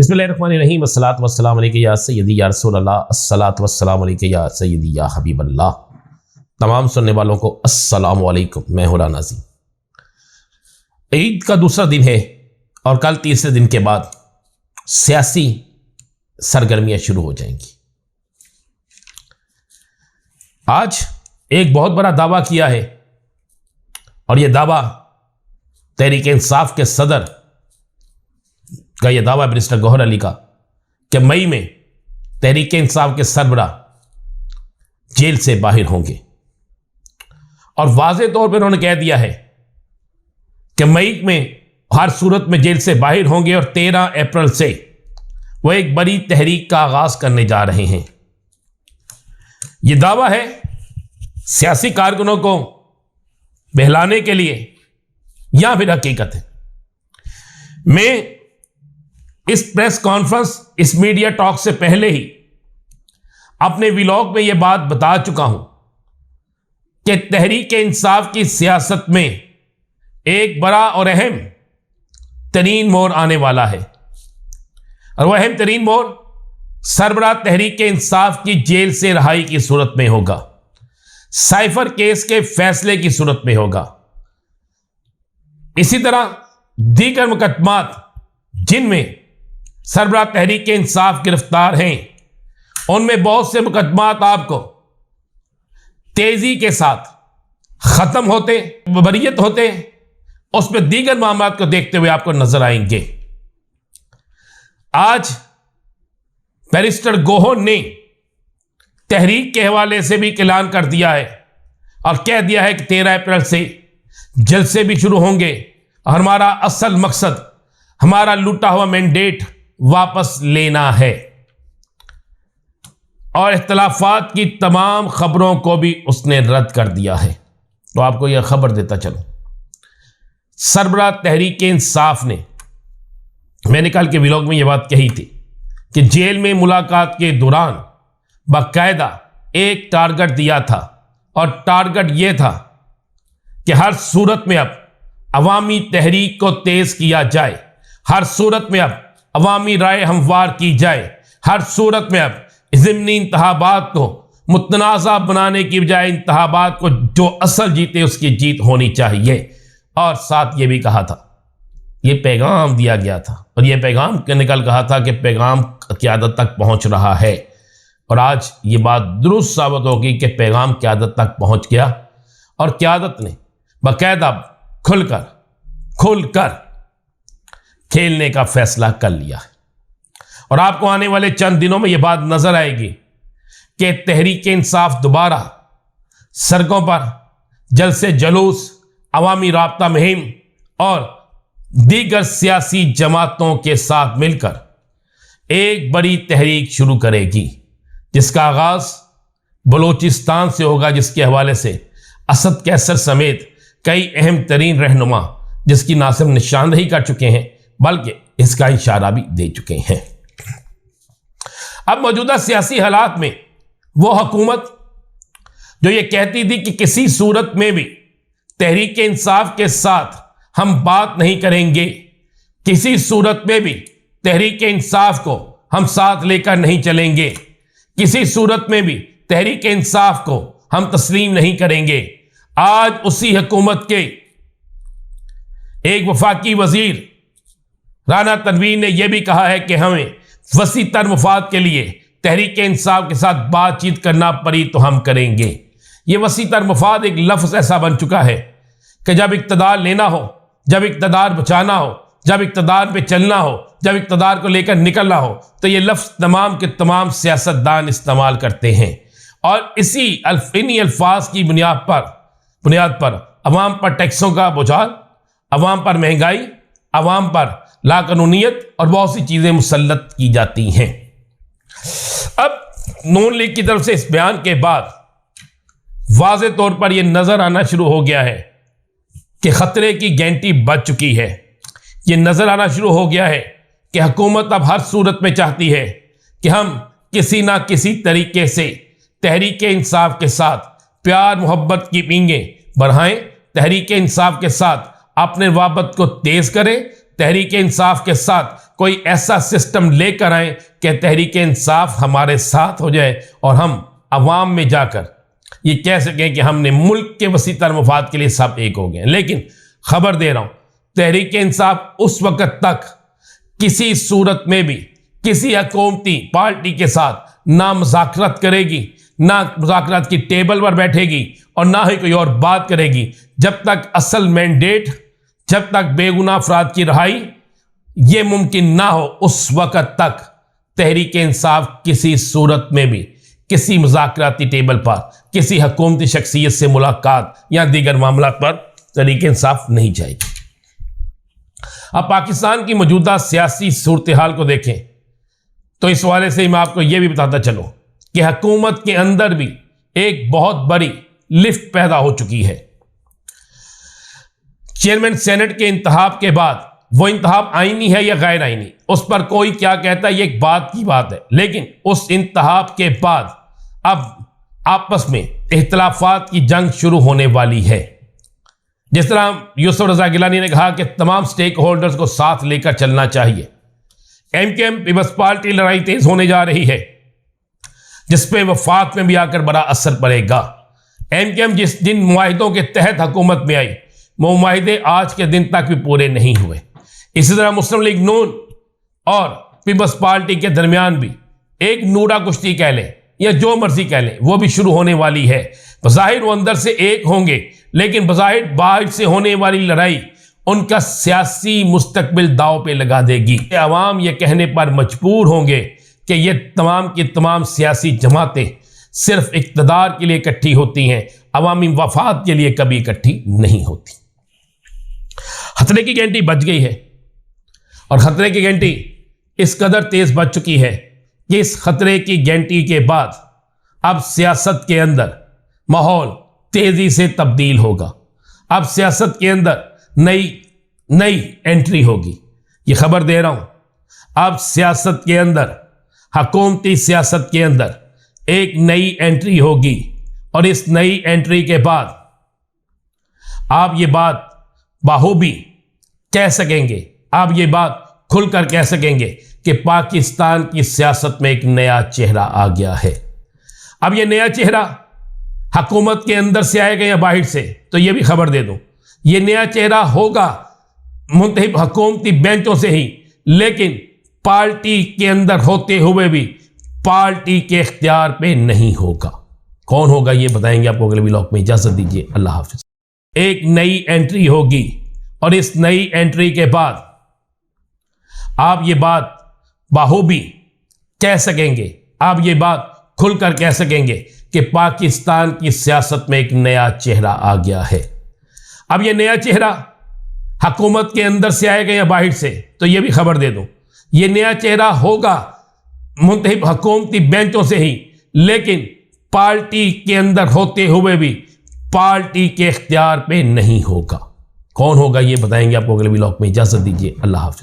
बिस्मिल्लाहिर्रहमानिर्रहीम अस्सलातु वस्सलामु अलैका या सय्यदी या रसूल अल्लाह अस्सलातु वस्सलामु अलैका या सय्यदी या हबीब अल्लाह। तमाम सुनने वालों को अस्सलामु अलैकुम। मैं हूं राना नाज़ी। ईद का दूसरा दिन है और कल तीसरे दिन के बाद सियासी सरगर्मियां शुरू हो जाएंगी। आज एक बहुत बड़ा दावा किया है और यह दावा तहरीक इंसाफ के सदर का यह दावा बैरिस्टर गौहर अली का कि मई में तहरीक इंसाफ के सरबराह जेल से बाहर होंगे और वाज़े तौर पर उन्होंने कह दिया है कि मई में हर सूरत में जेल से बाहर होंगे और 13 अप्रैल से वो एक बड़ी तहरीक का आगाज करने जा रहे हैं। यह दावा है सियासी कारकुनों को बहलाने के लिए या फिर हकीकत है। मैं इस प्रेस कॉन्फ्रेंस, इस मीडिया टॉक से पहले ही अपने व्लॉग में यह बात बता चुका हूं कि तहरीक इंसाफ की सियासत में एक बड़ा और अहम तरीन मोड़ आने वाला है और वह अहम तरीन मोड़ सरबराह तहरीक इंसाफ की जेल से रिहाई की सूरत में होगा, साइफर केस के फैसले की सूरत में होगा। इसी तरह दीगर मुकदमात जिनमें सरबराह तहरीक इंसाफ गिरफ्तार हैं, उनमें बहुत से मुकदमात आपको तेजी के साथ खत्म होते, बरियत होते, उसमें दीगर मामलात को देखते हुए आपको नजर आएंगे। आज बैरिस्टर गौहर ने तहरीक के हवाले से भी ऐलान कर दिया है और कह दिया है कि 13 अप्रैल से जलसे भी शुरू होंगे और हमारा असल मकसद, हमारा लूटा हुआ मैंडेट वापस लेना है और इख्तलाफात की तमाम खबरों को भी उसने रद्द कर दिया है। तो आपको यह खबर देता चलूं, सरबराह तहरीक इंसाफ ने, मैंने कल के व्लॉग में यह बात कही थी कि जेल में मुलाकात के दौरान बाकायदा एक टारगेट दिया था और टारगेट यह था कि हर सूरत में अब अवामी तहरीक को तेज किया जाए, हर सूरत में अब अवामी राय हमवार की जाए, हर सूरत में अब ज़िमनी इंतखाबात को मुतनाज़ा बनाने की बजाय इंतखाबात को जो असल जीते उसकी जीत होनी चाहिए। और साथ ये भी कहा था, ये पैगाम दिया गया था और यह पैगाम निकल कहा था कि पैगाम क़यादत तक पहुंच रहा है और आज ये बात दुरुस्त साबित होगी कि पैगाम क़यादत तक पहुंच गया और क़यादत ने बाकायदा खुलकर खेलने का फैसला कर लिया है। और आपको आने वाले चंद दिनों में यह बात नजर आएगी कि तहरीक इंसाफ दोबारा सड़कों पर जलसे जुलूस, अवामी राब्ता मुहिम और दीगर सियासी जमातों के साथ मिलकर एक बड़ी तहरीक शुरू करेगी, जिसका आगाज बलोचिस्तान से होगा, जिसके हवाले से असद कैसर समेत कई अहम तरीन रहनुमा, जिसकी ना सिर्फ निशानदही कर चुके हैं बल्कि इसका इशारा भी दे चुके हैं। अब मौजूदा सियासी हालात में वो हुकूमत जो ये कहती थी कि किसी सूरत में भी तहरीक इंसाफ के साथ हम बात नहीं करेंगे, किसी सूरत में भी तहरीक इंसाफ को हम साथ लेकर नहीं चलेंगे, किसी सूरत में भी तहरीक इंसाफ को हम तस्लीम नहीं करेंगे, आज उसी हुकूमत के एक वफाकी वजीर राना तनवीर ने यह भी कहा है कि हमें वसी तर मुफाद के लिए तहरीक इंसाफ के साथ बातचीत करना पड़ी तो हम करेंगे। यह वसी तर मुफाद एक लफ्ज़ ऐसा बन चुका है कि जब इक़्तिदार लेना हो, जब इक़्तिदार बचाना हो, जब इक़्तिदार पे चलना हो, जब इक़्तिदार को लेकर निकलना हो, तो ये लफ्ज़ तमाम के तमाम सियासतदान इस्तेमाल करते हैं और इन्हीं अल्फाज की बुनियाद पर अवाम पर टैक्सों का बोझाल, अवाम पर महंगाई, अवाम पर लाकानूनियत और बहुत सी चीज़ें मुसल्लत की जाती हैं। अब नून लीग की तरफ से इस बयान के बाद वाज़े तौर पर यह नज़र आना शुरू हो गया है कि ख़तरे की घंटी बज चुकी है। यह नज़र आना शुरू हो गया है कि हुकूमत अब हर सूरत में चाहती है कि हम किसी ना किसी तरीके से तहरीक इंसाफ के साथ प्यार मोहब्बत की पींगे बढ़ाएं, तहरीक इंसाफ के साथ अपने रवाबत को तेज करें तहरीक इंसाफ के साथ कोई ऐसा सिस्टम लेकर आए कि तहरीक इंसाफ हमारे साथ हो जाए और हम अवाम में जाकर ये कह सकें कि हमने मुल्क के वसीतर मफाद के लिए सब एक हो गए। लेकिन खबर दे रहा हूं, तहरीक इंसाफ उस वक़्त तक किसी सूरत में भी किसी हुकूमती पार्टी के साथ ना मुज़ाकरत करेगी, ना मुज़ाकरत की टेबल पर बैठेगी और ना ही कोई और बात करेगी जब तक असल मैंडेट, जब तक बेगुनाह अफराद की रिहाई ये मुमकिन ना हो। उस वक़्त तक तहरीक इंसाफ किसी सूरत में भी किसी मुज़ाकराती टेबल पर किसी हुकूमती शख्सियत से मुलाकात या दीगर मामला पर तहरीक इंसाफ नहीं जाएगी। अब पाकिस्तान की मौजूदा सियासी सूरत हाल को देखें तो इस हवाले से मैं आपको यह भी बताता चलूं कि हुकूमत के अंदर भी एक बहुत बड़ी लिफ्ट पैदा हो चुकी है। चेयरमैन सेनेट के इंतखाब के बाद वो इंतखाब आईनी है या गैर आईनी, उस पर कोई क्या कहता है ये एक बात की बात है, लेकिन उस इंतखाब के बाद अब आपस में इख्तलाफात की जंग शुरू होने वाली है। जिस तरह यूसुफ रजा गिलानी ने कहा कि तमाम स्टेक होल्डर्स को साथ लेकर चलना चाहिए। एमकेएम पीपल्स पार्टी लड़ाई तेज होने जा रही है जिसपे वफाक में भी आकर बड़ा असर पड़ेगा। एमकेएम जिन मुआहिदों के तहत हुकूमत में आई वो मुआहिदे आज के दिन तक भी पूरे नहीं हुए। इसी तरह मुस्लिम लीग नून और पीपल्स पार्टी के दरमियान भी एक नूरा कुश्ती कह लें या जो मर्जी कह लें वो भी शुरू होने वाली है। बज़ाहिर वो अंदर से एक होंगे लेकिन बज़ाहिर बाहर से होने वाली लड़ाई उनका सियासी मुस्तकबिल दाव पे लगा देगी। अवाम ये कहने पर मजबूर होंगे कि ये तमाम की तमाम सियासी जमातें सिर्फ इक़्तिदार के लिए इकट्ठी होती हैं, अवामी वफाद के लिए कभी इकट्ठी नहीं होती। खतरे की घंटी बज गई है और खतरे की घंटी इस कदर तेज बज चुकी है कि इस खतरे की घंटी के बाद अब सियासत के अंदर माहौल तेजी से तब्दील होगा। अब सियासत के अंदर नई एंट्री होगी। ये खबर दे रहा हूं, अब सियासत के अंदर, हुकूमती सियासत के अंदर एक नई एंट्री होगी और इस नई एंट्री के बाद आप ये बात बाखूबी कह सकेंगे, आप ये बात खुलकर कह सकेंगे कि पाकिस्तान की सियासत में एक नया चेहरा आ गया है। अब ये नया चेहरा हुकूमत के अंदर से आएगा या बाहर से, तो ये भी खबर दे दूं, ये नया चेहरा होगा मुंतहिब हुकूमती बेंचों से ही, लेकिन पार्टी के अंदर होते हुए भी पार्टी के इख्तियार पे नहीं होगा। कौन होगा ये बताएंगे आपको अगले व्लॉग में। इजाजत दीजिए, अल्लाह हाफिज। एक नई एंट्री होगी और इस नई एंट्री के बाद आप ये बात बाखूबी कह सकेंगे, आप ये बात खुलकर कह सकेंगे कि पाकिस्तान की सियासत में एक नया चेहरा आ गया है। अब ये नया चेहरा हुकूमत के अंदर से आएगा या बाहर से, तो ये भी खबर दे दूं, ये नया चेहरा होगा मुंतहिब हुकूमती बेंचों से ही, लेकिन पार्टी के अंदर होते हुए भी पार्टी के इख्तियार पे नहीं होगा। कौन होगा ये बताएंगे आपको अगले व्लॉग में। इजाजत दीजिए, अल्लाह हाफिज।